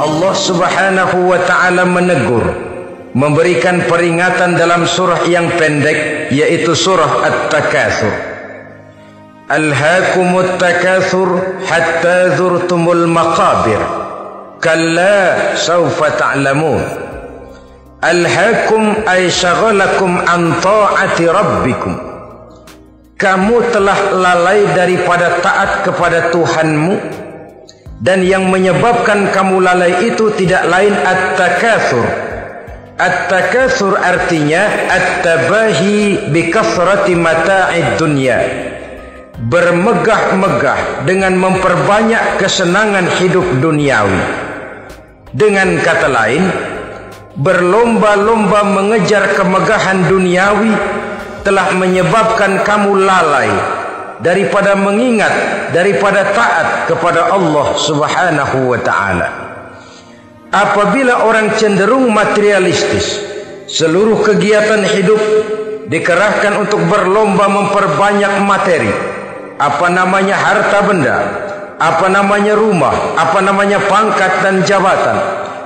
Allah Subhanahu wa ta'ala menegur, memberikan peringatan dalam surah yang pendek, yaitu surah At-Takatsur. Alhaakumut takatsur hatta zurtumul maqabir kalla sawfa ta'lamun. Alhaakum ay syagalakum an ta'ati rabbikum. Kamu telah lalai daripada taat kepada Tuhanmu, dan yang menyebabkan kamu lalai itu tidak lain at-takatsur. At-takatsur artinya at-tabahi bi kasrati mata'id dunya, bermegah-megah dengan memperbanyak kesenangan hidup duniawi. Dengan kata lain, berlomba-lomba mengejar kemegahan duniawi telah menyebabkan kamu lalai daripada mengingat, daripada taat kepada Allah Subhanahu wa ta'ala. Apabila orang cenderung materialistis, seluruh kegiatan hidup dikerahkan untuk berlomba memperbanyak materi, apa namanya harta benda, apa namanya rumah, apa namanya pangkat dan jabatan,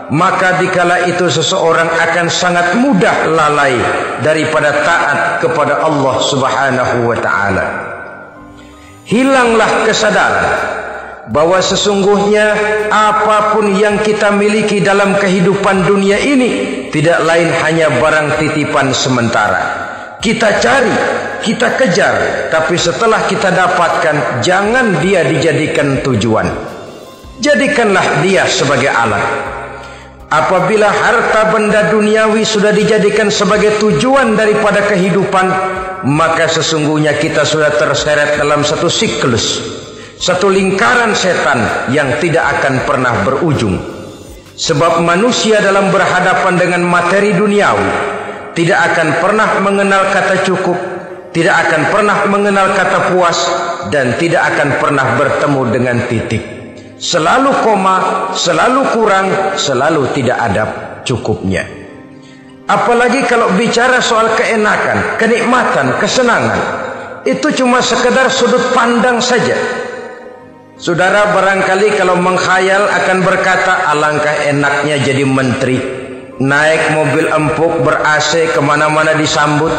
maka dikala itu seseorang akan sangat mudah lalai daripada taat kepada Allah Subhanahu wa ta'ala. Hilanglah kesadaran bahwa sesungguhnya apapun yang kita miliki dalam kehidupan dunia ini tidak lain hanya barang titipan sementara. Kita cari, kita kejar, tapi setelah kita dapatkan, jangan dia dijadikan tujuan. Jadikanlah dia sebagai alat. Apabila harta benda duniawi sudah dijadikan sebagai tujuan daripada kehidupan, maka sesungguhnya kita sudah terseret dalam satu siklus, satu lingkaran setan yang tidak akan pernah berujung. Sebab manusia dalam berhadapan dengan materi duniawi tidak akan pernah mengenal kata cukup, tidak akan pernah mengenal kata puas, dan tidak akan pernah bertemu dengan titik. Selalu koma, selalu kurang, selalu tidak ada cukupnya. Apalagi kalau bicara soal keenakan, kenikmatan, kesenangan, itu cuma sekedar sudut pandang saja. Saudara barangkali kalau menghayal akan berkata, alangkah enaknya jadi menteri, naik mobil empuk ber-AC kemana-mana disambut.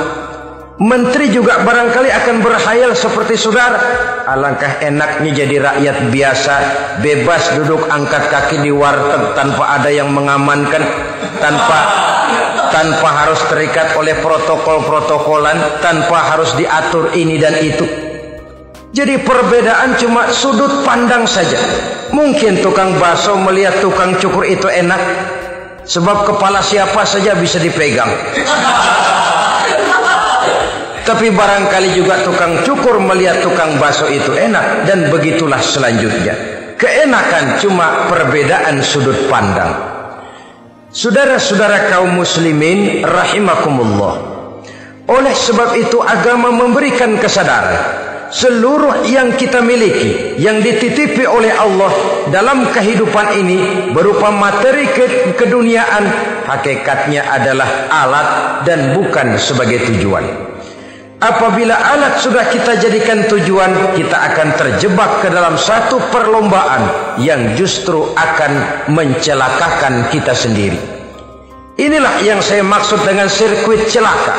Menteri juga barangkali akan berhayal seperti saudara, alangkah enaknya jadi rakyat biasa, bebas duduk angkat kaki di warteg tanpa ada yang mengamankan, tanpa harus terikat oleh protokol-protokolan, tanpa harus diatur ini dan itu. Jadi perbedaan cuma sudut pandang saja. Mungkin tukang bakso melihat tukang cukur itu enak, sebab kepala siapa saja bisa dipegang. Tapi barangkali juga tukang cukur melihat tukang bakso itu enak, dan begitulah selanjutnya. Keenakan cuma perbedaan sudut pandang. Saudara-saudara kaum muslimin rahimakumullah, oleh sebab itu agama memberikan kesadaran seluruh yang kita miliki, yang dititipi oleh Allah dalam kehidupan ini berupa materi keduniaan, hakikatnya adalah alat dan bukan sebagai tujuan. Apabila alat sudah kita jadikan tujuan, kita akan terjebak ke dalam satu perlombaan yang justru akan mencelakakan kita sendiri. Inilah yang saya maksud dengan sirkuit celaka.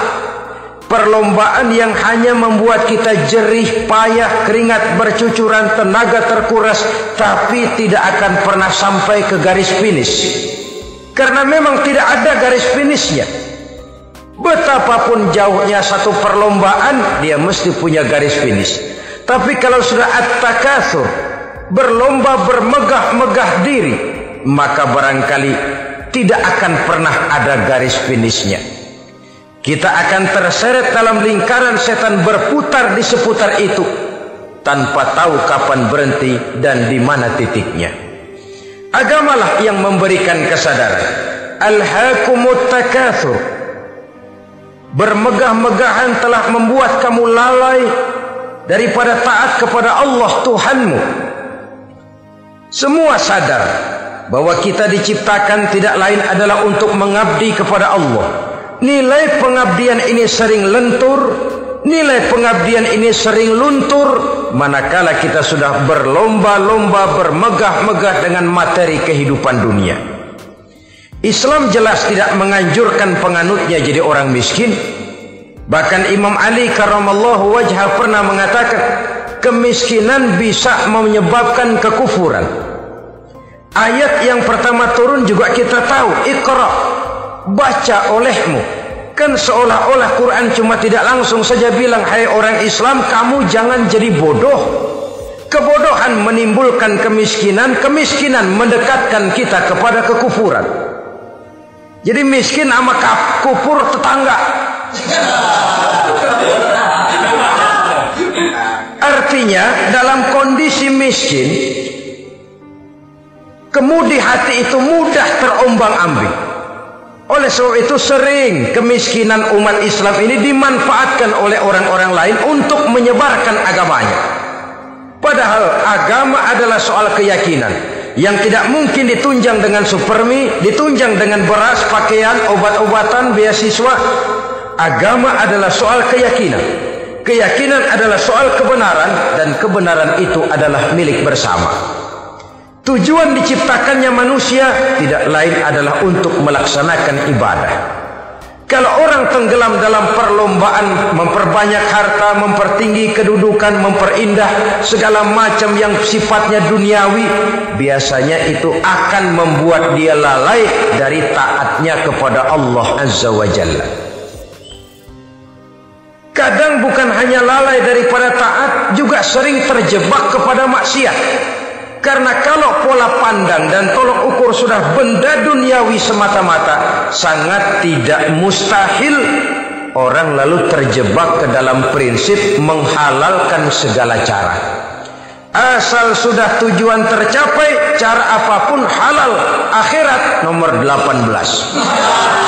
Perlombaan yang hanya membuat kita jerih, payah, keringat bercucuran, tenaga terkuras, tapi tidak akan pernah sampai ke garis finish. Karena memang tidak ada garis finishnya. Betapapun jauhnya satu perlombaan, dia mesti punya garis finish. Tapi kalau sudah at-takatsur, berlomba bermegah-megah diri, maka barangkali tidak akan pernah ada garis finishnya. Kita akan terseret dalam lingkaran setan berputar di seputar itu, tanpa tahu kapan berhenti dan di mana titiknya. Agamalah yang memberikan kesadaran. Alhaakumut takatsur, bermegah-megahan telah membuat kamu lalai daripada taat kepada Allah Tuhanmu. Semua sadar bahwa kita diciptakan tidak lain adalah untuk mengabdi kepada Allah. Nilai pengabdian ini sering lentur, nilai pengabdian ini sering luntur, manakala kita sudah berlomba-lomba bermegah-megah dengan materi kehidupan dunia. Islam jelas tidak menganjurkan penganutnya jadi orang miskin. Bahkan Imam Ali karramallahu wajhah pernah mengatakan, kemiskinan bisa menyebabkan kekufuran. Ayat yang pertama turun juga kita tahu, Iqra, baca olehmu. Kan seolah-olah Quran cuma tidak langsung saja bilang, hai orang Islam, kamu jangan jadi bodoh. Kebodohan menimbulkan kemiskinan, kemiskinan mendekatkan kita kepada kekufuran. Jadi miskin sama kufur tetangga. Artinya dalam kondisi miskin, kemudi hati itu mudah terombang-ambing. Oleh sebab itu sering kemiskinan umat Islam ini dimanfaatkan oleh orang-orang lain untuk menyebarkan agamanya. Padahal agama adalah soal keyakinan yang tidak mungkin ditunjang dengan supermi, ditunjang dengan beras, pakaian, obat-obatan, beasiswa. Agama adalah soal keyakinan. Keyakinan adalah soal kebenaran, dan kebenaran itu adalah milik bersama. Tujuan diciptakannya manusia tidak lain adalah untuk melaksanakan ibadah. Kalau orang tenggelam dalam perlombaan memperbanyak harta, mempertinggi kedudukan, memperindah segala macam yang sifatnya duniawi, biasanya itu akan membuat dia lalai dari taatnya kepada Allah Azza wa Jalla. Kadang bukan hanya lalai daripada taat, juga sering terjebak kepada maksiat. Karena kalau pola pandang dan tolok ukur sudah benda duniawi semata-mata, sangat tidak mustahil orang lalu terjebak ke dalam prinsip menghalalkan segala cara. Asal sudah tujuan tercapai, cara apapun halal. Akhirat nomor 18.